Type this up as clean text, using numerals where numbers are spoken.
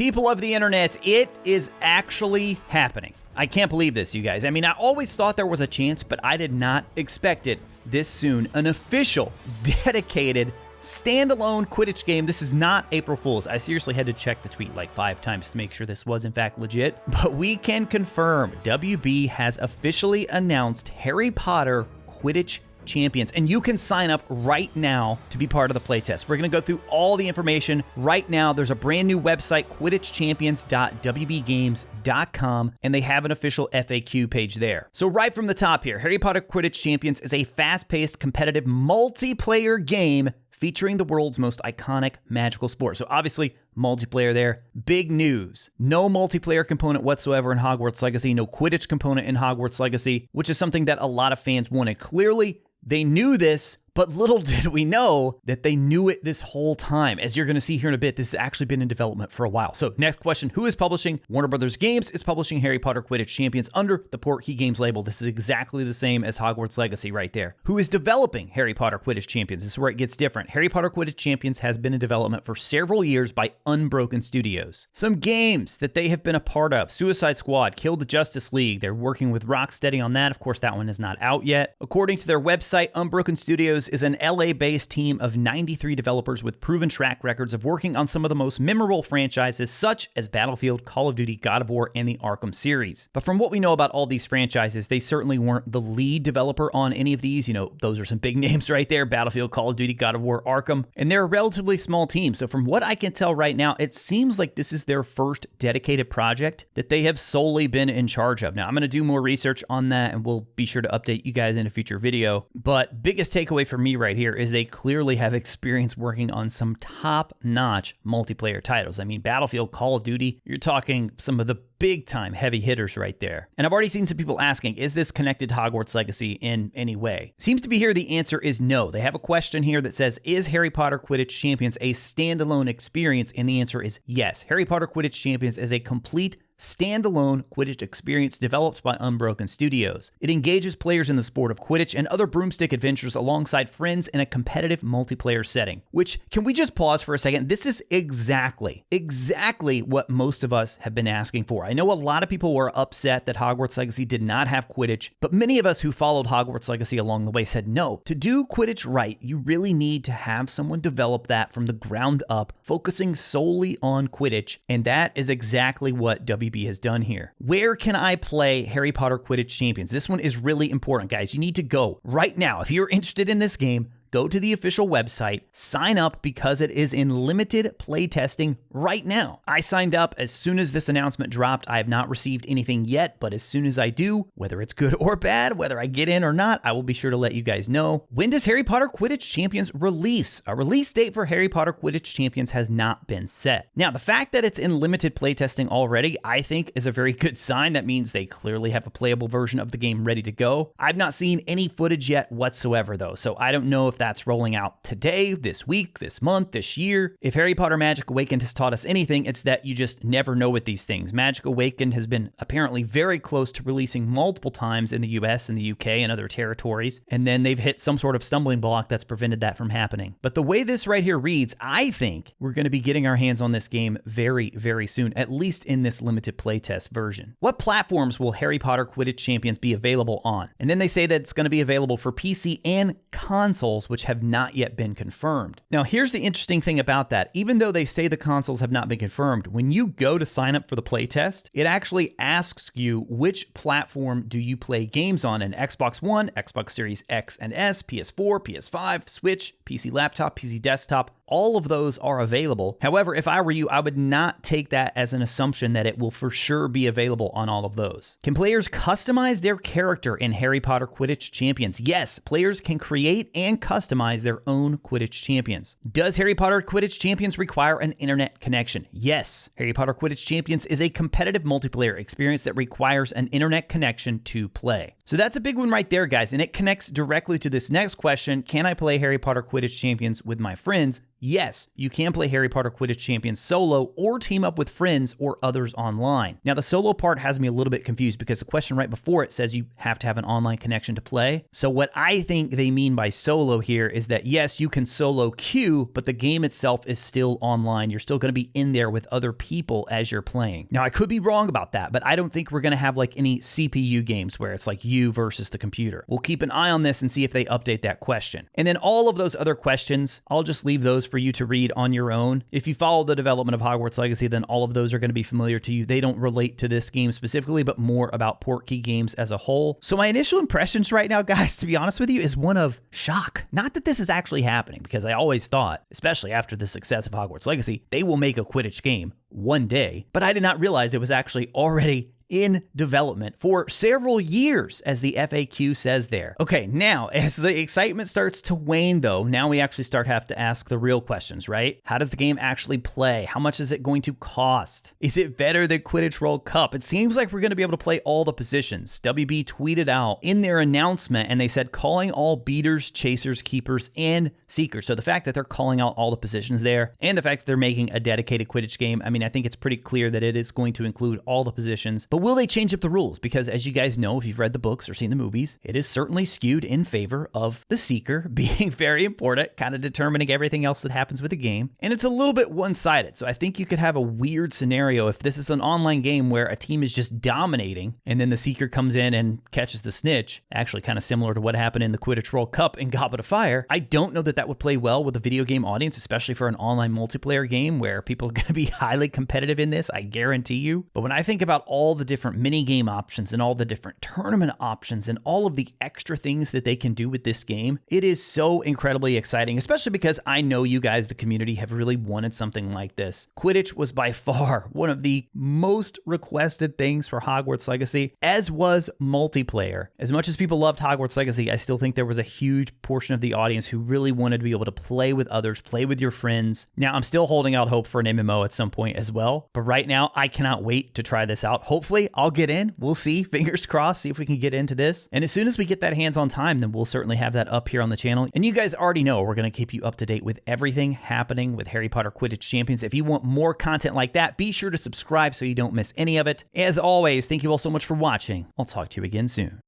People of the internet, it is actually happening. I can't believe this, you guys. I mean, I always thought there was a chance, but I did not expect it this soon. An official, dedicated, standalone Quidditch game. This is not April Fool's. I seriously had to check the tweet like 5 times to make sure this was in fact legit. But we can confirm WB has officially announced Harry Potter Quidditch Champions, and you can sign up right now to be part of the playtest. We're going to go through all the information right now. There's a brand new website, quidditchchampions.wbgames.com, and they have an official FAQ page there. So right from the top here, Harry Potter Quidditch Champions is a fast-paced, competitive, multiplayer game featuring the world's most iconic magical sport. So obviously, multiplayer there. Big news. No multiplayer component whatsoever in Hogwarts Legacy. No Quidditch component in Hogwarts Legacy, which is something that a lot of fans wanted. Clearly, they knew this, but little did we know that they knew it this whole time. As you're going to see here in a bit, this has actually been in development for a while. So next question, who is publishing? Warner Brothers Games is publishing Harry Potter Quidditch Champions under the Portkey Games label. This is exactly the same as Hogwarts Legacy right there. Who is developing Harry Potter Quidditch Champions? This is where it gets different. Harry Potter Quidditch Champions has been in development for several years by Unbroken Studios. Some games that they have been a part of: Suicide Squad, Kill the Justice League. They're working with Rocksteady on that. Of course, that one is not out yet. According to their website, Unbroken Studios is an LA-based team of 93 developers with proven track records of working on some of the most memorable franchises, such as Battlefield, Call of Duty, God of War, and the Arkham series. But from what we know about all these franchises, they certainly weren't the lead developer on any of these. You know, those are some big names right there: Battlefield, Call of Duty, God of War, Arkham. And they're a relatively small team. So from what I can tell right now, it seems like this is their first dedicated project that they have solely been in charge of. Now, I'm going to do more research on that, and we'll be sure to update you guys in a future video. But biggest takeaway for me right here is they clearly have experience working on some top-notch multiplayer titles. I mean, Battlefield, Call of Duty, you're talking some of the big-time heavy hitters right there. And I've already seen some people asking, is this connected to Hogwarts Legacy in any way? Seems to be here the answer is no. They have a question here that says, is Harry Potter Quidditch Champions a standalone experience? And the answer is yes. Harry Potter Quidditch Champions is a complete standalone Quidditch experience developed by Unbroken Studios. It engages players in the sport of Quidditch and other broomstick adventures alongside friends in a competitive multiplayer setting. Which, can we just pause for a second? This is exactly what most of us have been asking for. I know a lot of people were upset that Hogwarts Legacy did not have Quidditch, but many of us who followed Hogwarts Legacy along the way said, no, to do Quidditch right, you really need to have someone develop that from the ground up, focusing solely on Quidditch, and that is exactly what WB has done here. Where can I play Harry Potter Quidditch Champions? This one is really important, guys. You need to go right now. If you're interested in this game, go to the official website, sign up because it is in limited playtesting right now. I signed up as soon as this announcement dropped. I have not received anything yet, but as soon as I do, whether it's good or bad, whether I get in or not, I will be sure to let you guys know. When does Harry Potter Quidditch Champions release? A release date for Harry Potter Quidditch Champions has not been set. Now, the fact that it's in limited playtesting already, I think is a very good sign. That means they clearly have a playable version of the game ready to go. I've not seen any footage yet whatsoever though, so I don't know if that's rolling out today, this week, this month, this year. If Harry Potter Magic Awakened has taught us anything, it's that you just never know with these things. Magic Awakened has been apparently very close to releasing multiple times in the US and the UK and other territories, and then they've hit some sort of stumbling block that's prevented that from happening. But the way this right here reads, I think we're going to be getting our hands on this game very, very soon, at least in this limited playtest version. What platforms will Harry Potter Quidditch Champions be available on? And then they say that it's going to be available for PC and consoles, which have not yet been confirmed. Now, here's the interesting thing about that. Even though they say the consoles have not been confirmed, when you go to sign up for the playtest, it actually asks you which platform do you play games on, an Xbox One, Xbox Series X and S, PS4, PS5, Switch, PC laptop, PC desktop. All of those are available. However, if I were you, I would not take that as an assumption that it will for sure be available on all of those. Can players customize their character in Harry Potter Quidditch Champions? Yes, players can create and customize their own Quidditch Champions. Does Harry Potter Quidditch Champions require an internet connection? Yes. Harry Potter Quidditch Champions is a competitive multiplayer experience that requires an internet connection to play. So that's a big one right there, guys, and it connects directly to this next question. Can I play Harry Potter Quidditch Champions with my friends? yes, you can play Harry Potter Quidditch Champions solo or team up with friends or others online. Now, the solo part has me a little bit confused because the question right before it says you have to have an online connection to play. So what I think they mean by solo here is that, yes, you can solo queue, but the game itself is still online. You're still going to be in there with other people as you're playing. Now, I could be wrong about that, but I don't think we're going to have like any CPU games where it's like you versus the computer. We'll keep an eye on this and see if they update that question. And then all of those other questions, I'll just leave those for you to read on your own. If you follow the development of Hogwarts Legacy, then all of those are going to be familiar to you. They don't relate to this game specifically, but more about Portkey games as a whole. So my initial impressions right now, guys, to be honest with you, is one of shock. Not that this is actually happening, because I always thought, especially after the success of Hogwarts Legacy, they will make a Quidditch game one day, but I did not realize it was actually already in development for several years, as the FAQ says there. Okay, now, as the excitement starts to wane though, now we actually have to ask the real questions, right? How does the game actually play? How much is it going to cost? Is it better than Quidditch World Cup? It seems like we're going to be able to play all the positions. WB tweeted out in their announcement, and they said calling all beaters, chasers, keepers, and seekers. So the fact that they're calling out all the positions there, and the fact that they're making a dedicated Quidditch game, I mean, I think it's pretty clear that it is going to include all the positions. But will they change up the rules? Because as you guys know, if you've read the books or seen the movies, it is certainly skewed in favor of the Seeker being very important, kind of determining everything else that happens with the game. And it's a little bit one-sided. So I think you could have a weird scenario if this is an online game where a team is just dominating and then the Seeker comes in and catches the snitch, actually kind of similar to what happened in the Quidditch World Cup in Goblet of Fire. I don't know that that would play well with a video game audience, especially for an online multiplayer game where people are going to be highly competitive in this, I guarantee you. But when I think about all the different mini game options and all the different tournament options and all of the extra things that they can do with this game, it is so incredibly exciting, especially because I know you guys, the community, have really wanted something like this. Quidditch was by far one of the most requested things for Hogwarts Legacy, as was multiplayer. As much as people loved Hogwarts Legacy, I still think there was a huge portion of the audience who really wanted to be able to play with others, play with your friends. Now, I'm still holding out hope for an MMO at some point as well, but right now, I cannot wait to try this out. Hopefully, I'll get in. We'll see. Fingers crossed, see if we can get into this. And as soon as we get that hands-on time, then we'll certainly have that up here on the channel. And you guys already know we're going to keep you up to date with everything happening with Harry Potter Quidditch Champions. If you want more content like that, be sure to subscribe so you don't miss any of it. As always, thank you all so much for watching. I'll talk to you again soon.